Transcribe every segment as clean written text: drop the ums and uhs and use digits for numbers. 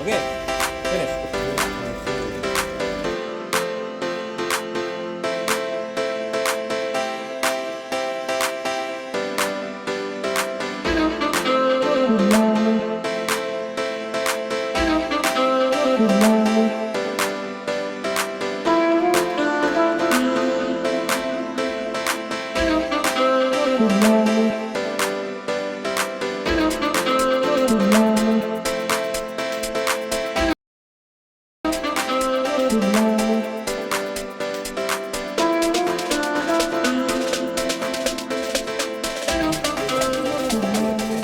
Okay, finish.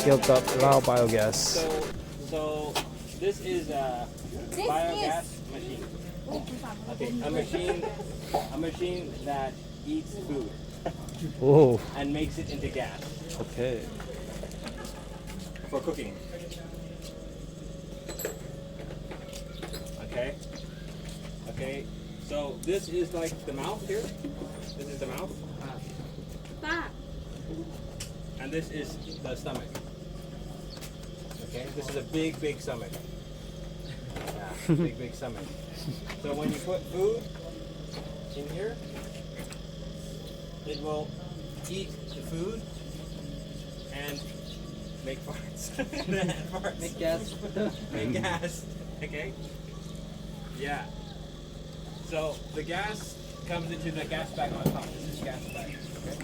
Built up raw biogas. So this is a biogas machine. Okay, a machine that eats food Oh, and makes it into gas okay. for cooking. Okay. Okay. So this is like the mouth here. This is the mouth. And this is the stomach. Okay. This is a big stomach. Yeah, big stomach. So when you put food in here, it will eat the food and make farts. Make gas. Make gas. Okay? Yeah. So the gas comes into the gas bag on top. This is gas bag. Okay?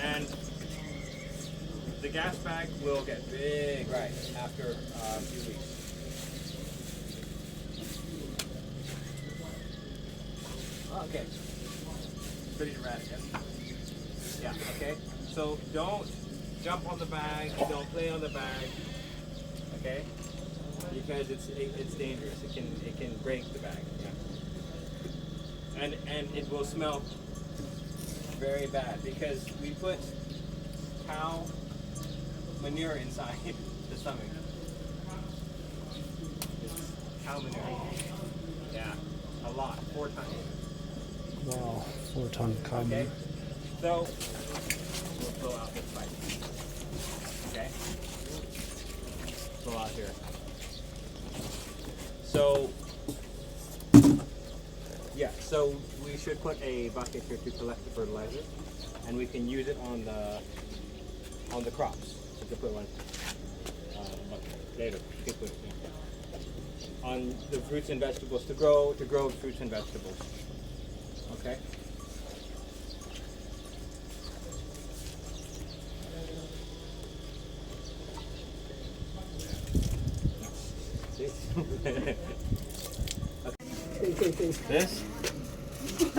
And the gas bag will get big right after a few weeks. Okay. Pretty dramatic, yes? Yeah, okay. So don't jump on the bag, don't play on the bag, okay? Because it's dangerous. It can break the bag. Yeah. And it will smell very bad because we put cow manure inside the stomach. It's cow manure. Yeah, a lot, 4 times. Wow, 4-ton carbon. Okay, so we'll blow out this pipe. Okay, blow out here. So yeah, so we should put a bucket here to collect the fertilizer, and we can use it on the crops. We can put one bucket later. You can put it on the fruits and vegetables to grow fruits and vegetables. Okay.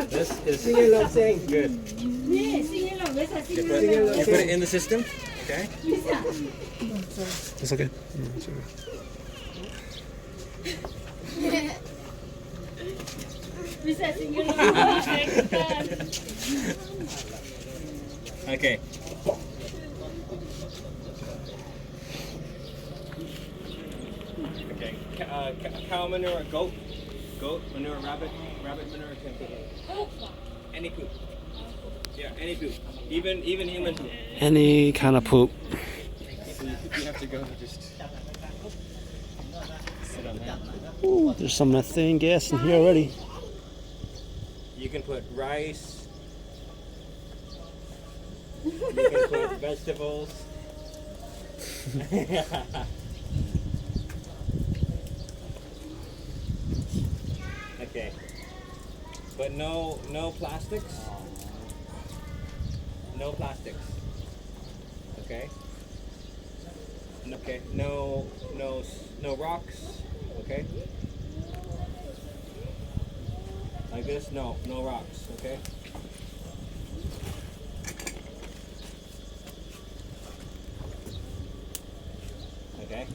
This is Sing along, sing. good. You put it in the system, okay? It's okay. It's okay. Okay. Okay. Cow manure, goat manure, rabbit manure can put any poop. Yeah, any poop. Even human poop. Any kind of poop. So you have to go just sit on that. Ooh, there's some methane gas in here already. You can put rice. You can put vegetables. Okay. But no plastics. No plastics. Okay? Okay. No rocks. Okay? Like this? No rocks. Okay? Okay?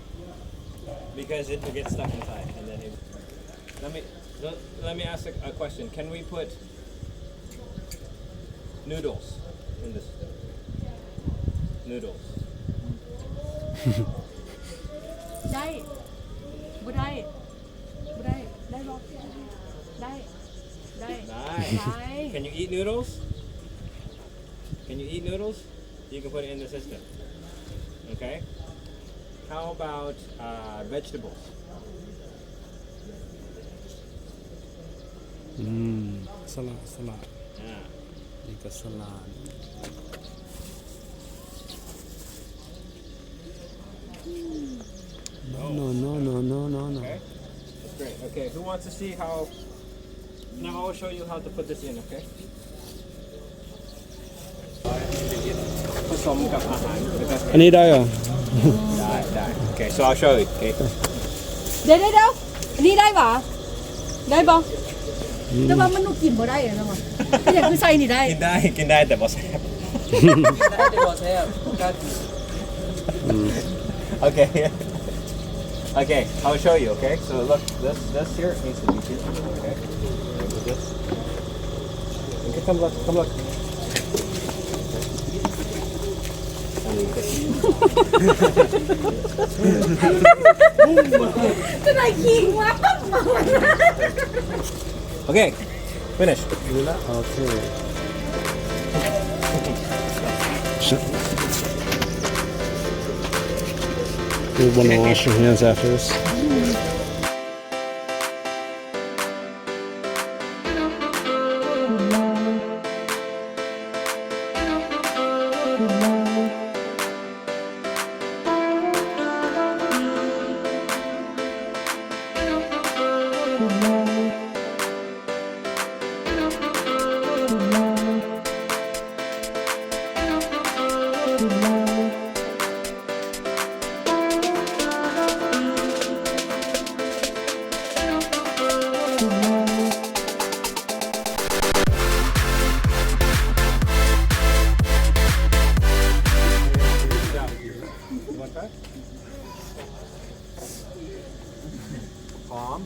Because it will get stuck inside, and then it. Let me ask a question. Can we put noodles in this? Noodles. ได้บ่ได้บ่ได้บอกได้ ได้ Nice. Can you eat noodles? Can you eat noodles? You can put it in the system. Okay. How about vegetables? สลัดสลัด Yeah. นี่ก็สลัด no. Okay. That's great. Okay. Who wants to see how? Now I'll show you how to put this in. Okay. ผสมกับอาหาร อันนี้ได้เหรอ ได้ Okay. So I'll show you. Okay. เดี๋ยวอันนี้ได้ปะได้ปะแต่ว่ามันหนูกินบ่ได้อะนะวะก็อย่างคือใส่นี่ได้ กินได้แต่บ่แซ่บ ได้แต่บอกแซ่บกล้ากิน Okay. Okay, I'll show you, okay? So look, this here needs to be here, okay? With this. Okay, come look. Okay, finish. โอเค You want to wash your hands after this? You want that? Palm.